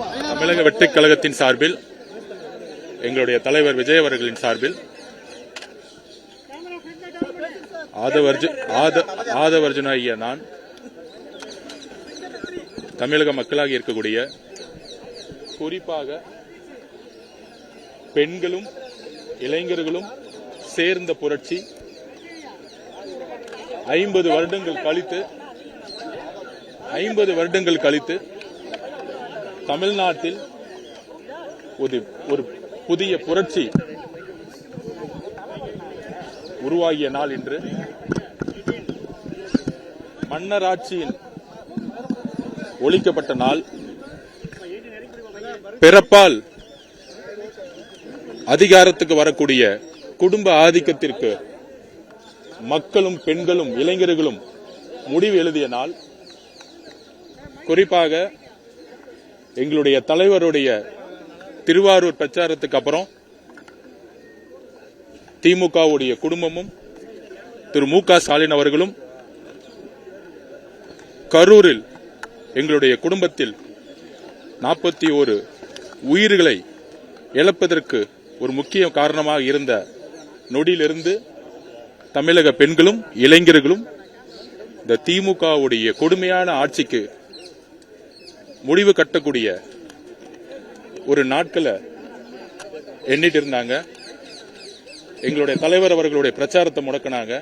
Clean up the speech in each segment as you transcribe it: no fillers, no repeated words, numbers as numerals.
தமிழக வெற்றிக் கழகத்தின் சார்பில் எங்களுடைய தலைவர் விஜய் அவர்களின் சார்பில் ஆதவர்ஜுனா ஐயா நான் தமிழக மக்களாக இருக்கக்கூடிய குறிப்பாக பெண்களும் இளைஞர்களும் சேர்ந்த புரட்சி 50 வருடங்கள் கழித்து தமிழ்நாட்டில் ஒரு புதிய புரட்சி உருவாகிய நாள் இன்று. மன்னராட்சியின் ஒழிக்கப்பட்ட நாள். பிறப்பால் அதிகாரத்துக்கு வரக்கூடிய குடும்ப ஆதிக்கத்திற்கு மக்களும் பெண்களும் இளைஞர்களும் முடிவு எழுதிய நாள். குறிப்பாக எங்களுடைய தலைவருடைய திருவாரூர் பிரச்சாரத்துக்கு அப்புறம் திமுகவுடைய குடும்பமும் திரு மு.க. ஸ்டாலின் அவர்களும் கரூரில் எங்களுடைய குடும்பத்தில் 41 உயிர்களை இழப்பதற்கு ஒரு முக்கிய காரணமாக இருந்த நொடியிலிருந்து தமிழக பெண்களும் இளைஞர்களும் இந்த திமுகவுடைய கொடுமையான ஆட்சிக்கு முடிவு கட்டக்கூடிய ஒரு நாட்களை எண்ணிட்டு இருந்தாங்க. எங்களுடைய தலைவர் அவர்களுடைய பிரச்சாரத்தை முடக்கினாங்க.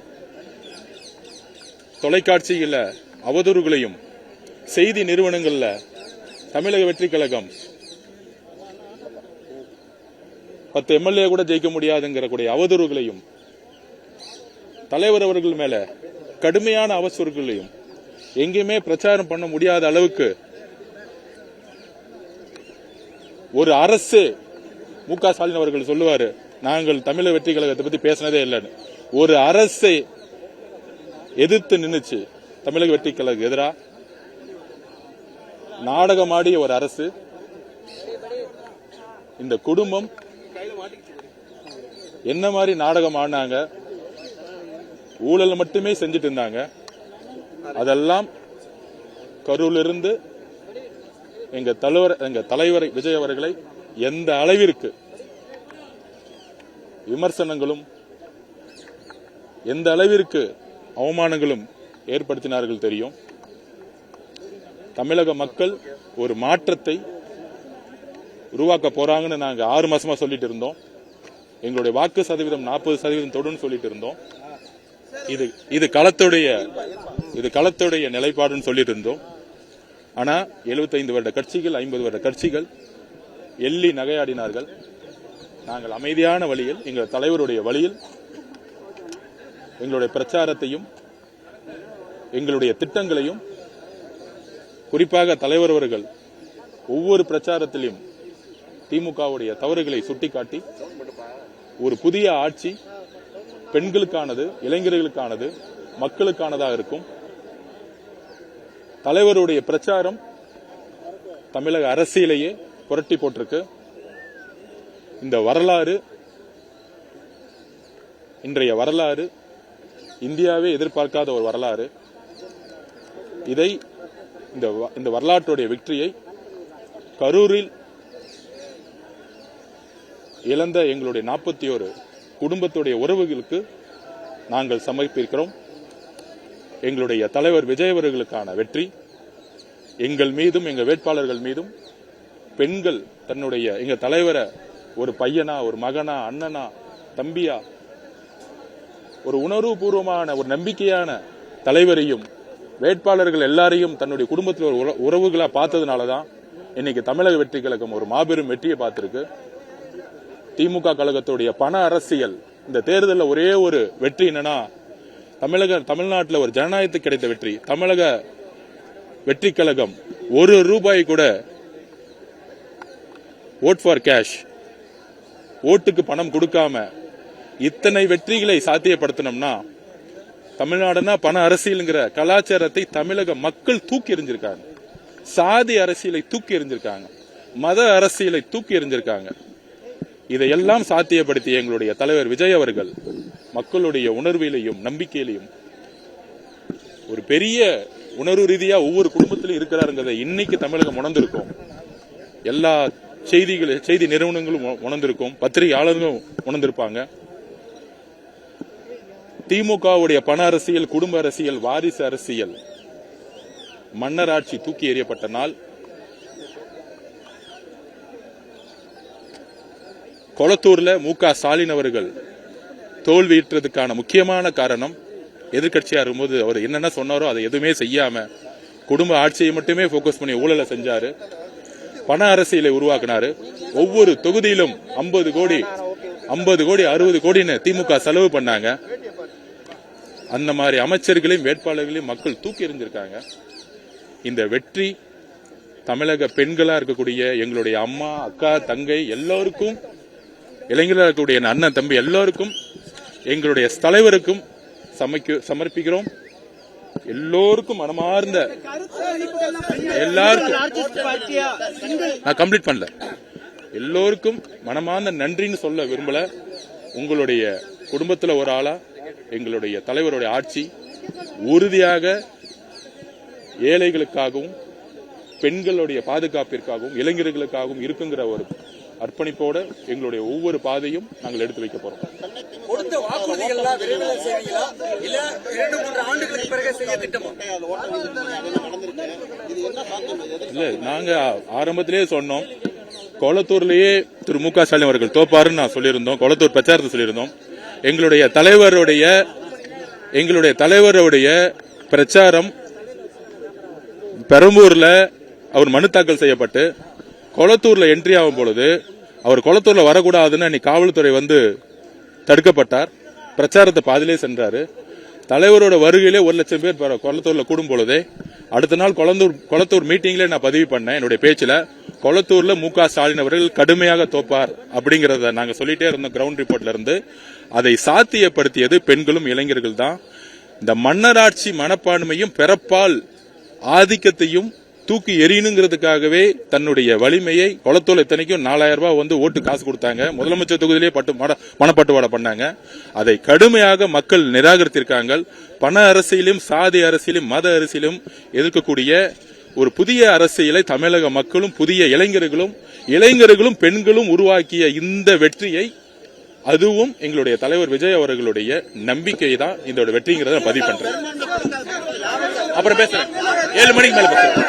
தொலைக்காட்சியில அவதூறுகளையும் செய்தி நிறுவனங்கள்ல தமிழக வெற்றிக் கழகம் 10 எம்எல்ஏ கூட ஜெயிக்க முடியாதுங்கிற அவதூறுகளையும் தலைவர் அவர்கள் மேல கடுமையான அவசரங்களையும் எங்கேயுமே பிரச்சாரம் பண்ண முடியாத அளவுக்கு ஒரு அரசு மு.க. ஸ்டாலின் அவர்கள் சொல்லுவாரு, நாங்கள் தமிழக வெற்றி கழகத்தை பத்தி பேசினதே இல்லைன்னு. ஒரு அரசை எதிர்த்து நின்னுச்சு தமிழக வெற்றி கழகம் எதிரா நாடகமாடிய ஒரு அரசு. இந்த குடும்பம் என்ன மாதிரி நாடகம் ஆடினாங்க, ஊழல் மட்டுமே செஞ்சுட்டு இருந்தாங்க. அதெல்லாம் கரூரிலிருந்து எங்க தலைவர் விஜய் அவர்களை எந்த அளவிற்கு விமர்சனங்களும் எந்த அளவிற்கு அவமானங்களும் ஏற்படுத்தினார்கள் தெரியும். தமிழக மக்கள் ஒரு மாற்றத்தை உருவாக்க போறாங்கன்னு நாங்க 6 மாசமா சொல்லிட்டு இருந்தோம். எங்களுடைய வாக்கு சதவீதம் 40% தொடுன்னு சொல்லிட்டு இருந்தோம். இது களத்துடைய நிலைப்பாடுன்னு சொல்லிட்டு இருந்தோம். ஆனா 75 வருட கட்சிகள் 50 வருட கட்சிகள் எள்ளி நகையாடினார்கள். நாங்கள் அமைதியான வழியில் எங்கள் தலைவருடைய வழியில் எங்களுடைய பிரச்சாரத்தையும் எங்களுடைய திட்டங்களையும் குறிப்பாக தலைவர் அவர்கள் ஒவ்வொரு பிரச்சாரத்திலும் திமுகவுடைய தவறுகளை சுட்டிக்காட்டி ஒரு புதிய ஆட்சி பெண்களுக்கானது, இளைஞர்களுக்கானது, மக்களுக்கானதாக இருக்கும். தலைவருடைய பிரச்சாரம் தமிழக அரசியலையே புரட்டி போட்டிருக்கு. இந்த வரலாறு, இன்றைய வரலாறு இந்தியாவே எதிர்பார்க்காத ஒரு வரலாறு. இந்த வரலாற்றுடைய வெற்றியை கரூரில் இழந்த எங்களுடைய 41 குடும்பத்துடைய உறவுகளுக்கு நாங்கள் சமர்ப்பிக்கிறோம். எங்களுடைய தலைவர் விஜய் அவர்களுக்கான வெற்றி எங்கள் மீதும் எங்கள் வேட்பாளர்கள் மீதும் பெண்கள் எங்க தலைவரை ஒரு பையனா, ஒரு மகனா, அண்ணனா, தம்பியா, ஒரு உணர்வுபூர்வமான ஒரு நம்பிக்கையான தலைவரையும் வேட்பாளர்கள் எல்லாரையும் தன்னுடைய குடும்பத்தில் ஒரு உறவுகளா பார்த்ததுனாலதான் இன்னைக்கு தமிழக வெற்றி கழகம் ஒரு மாபெரும் வெற்றியை பார்த்திருக்கு. திமுக கழகத்துடைய பண அரசியல் இந்த தேர்தலில் ஒரே ஒரு வெற்றி என்னன்னா தமிழ்நாட்டில் ஒரு ஜனநாயகத்துக்கு கிடைத்த வெற்றி. தமிழக வெற்றி கழகம் ₹1 கூட ஓட் ஃபார் கேஷ், ஓட்டுக்கு பணம் கொடுக்காம இத்தனை வெற்றிகளை சாத்தியப்படுத்தணும்னா தமிழ்நாடுனா பண அரசியல்ங்கிற கலாச்சாரத்தை தமிழக மக்கள் தூக்கி எறிஞ்சிருக்காங்க. சாதி அரசியலை தூக்கி எறிஞ்சிருக்காங்க, மத அரசியலை தூக்கி எறிஞ்சிருக்காங்க. இதையெல்லாம் சாத்தியப்படுத்திய எங்களுடைய தலைவர் விஜய் அவர்கள் மக்களுடைய உணர்விலையும் நம்பிக்கையிலையும் ஒரு பெரிய உணர்வு ரீதியா ஒவ்வொரு குடும்பத்திலும் இருக்கிறாருங்கிறத இன்னைக்கு தமிழகம் உணர்ந்திருக்கும். எல்லா செய்தி நிறுவனங்களும் உணர்ந்திருக்கும், பத்திரிகையாளர்களும் உணர்ந்திருப்பாங்க. திமுகவுடைய பண அரசியல், குடும்ப அரசியல், வாரிசு அரசியல், மன்னராட்சி தூக்கி எறியப்பட்ட நாள். கொளத்தூர்ல மு.க. ஸ்டாலின் அவர்கள் தோல்வியுற்றதுக்கான முக்கியமான காரணம், எதிர்கட்சியா இருக்கும்போது அவர் என்னென்ன சொன்னாரோ அதை எதுவுமே செய்யாம குடும்ப ஆட்சியை மட்டுமே போக்கஸ் பண்ணி ஊழலை செஞ்சாரு, பண அரசியலை உருவாக்கினாரு. ஒவ்வொரு தொகுதியிலும் 50 கோடி 60 கோடின்னு திமுக செலவு பண்ணாங்க. அந்த மாதிரி அமைச்சர்களையும் வேட்பாளர்களையும் மக்கள் தூக்கி எறிஞ்சிருக்காங்க. இந்த வெற்றி தமிழக பெண்களா இருக்கக்கூடிய எங்களுடைய அம்மா, அக்கா, தங்கை எல்லோருக்கும், இளைஞர்களாக இருக்கக்கூடிய அண்ணன், தம்பி எல்லோருக்கும், எங்களுடைய தலைவருக்கும் சமர்ப்பிக்கிறோம். எல்லோருக்கும் மனமார்ந்த, எல்லாருக்கும் நான் கம்ப்ளீட் பண்ணல, எல்லோருக்கும் மனமார்ந்த நன்றின்னு சொல்ல விரும்பல. உங்களுடைய குடும்பத்துல ஒரு ஆளா எங்களுடைய தலைவருடைய ஆட்சி உறுதியாக ஏழைகளுக்காகவும் பெண்களுடைய பாதுகாப்பிற்காகவும் இளைஞர்களுக்காகவும் இருக்குங்கிற ஒரு அர்ப்பணிப்போட எங்களுடைய ஒவ்வொரு பாதையும் நாங்கள் எடுத்து வைக்க போறோம். இல்ல, நாங்க ஆரம்பத்திலேயே சொன்னோம், கொளத்தூர்லயே திரு மு.க. ஸ்டாலின் அவர்கள் தோப்பாருன்னு நான் சொல்லியிருந்தோம், கொளத்தூர் பிரச்சாரத்தை சொல்லியிருந்தோம். எங்களுடைய தலைவருடைய பிரச்சாரம் பெரம்பூர்ல அவர் மனு தாக்கல் செய்யப்பட்டு கொளத்தூர்ல என்ட்ரி ஆகும் பொழுது அவர் கொளத்தூர்ல வரக்கூடாதுன்னு அன்னைக்கு காவல்துறை வந்து தடுக்கப்பட்டார். பிரச்சாரத்தை பாதிலே சென்றாரு. தலைவரோட வருகையிலே 1,00,000 பேர் கொளத்தூர்ல கூடும் பொழுதே அடுத்த நாள் கொளத்தூர் மீட்டிங்ல நான் பதிவு பண்ணேன் என்னுடைய பேச்சுல, கொளத்தூர்ல மு.க. ஸ்டாலின் அவர்கள் கடுமையாக தோப்பார் அப்படிங்கறத நாங்க சொல்லிட்டே இருந்தோம். கிரவுண்ட் ரிப்போர்ட்ல இருந்து அதை சாத்தியப்படுத்தியது பெண்களும் இளைஞர்கள் தான். இந்த மன்னராட்சி மனப்பான்மையும் பிறப்பால் ஆதிக்கத்தையும் தூக்கி எறியணுங்கிறதுக்காகவே தன்னுடைய வலிமையை, கொளத்தூர் இத்தனைக்கும் 4,000 ரூபாய் வந்து ஓட்டு காசு கொடுத்தாங்க, முதலமைச்சர் தொகுதியிலே மனப்பட்டுவாடை பண்ணாங்க. அதை கடுமையாக மக்கள் நிராகரித்திருக்காங்க. பண அரசியலும், சாதி அரசியலும், மத அரசியலும் எதிர்க்கக்கூடிய ஒரு புதிய அரசியலை தமிழக மக்களும், புதிய இளைஞர்களும் பெண்களும் உருவாக்கிய இந்த வெற்றியை, அதுவும் எங்களுடைய தலைவர் விஜய் அவர்களுடைய நம்பிக்கை தான் இந்த வெற்றிங்கிறத பதிவு பண்றேன். அப்புறம் பேசுறேன், 7 மணிக்கு மேல பேசுறேன்.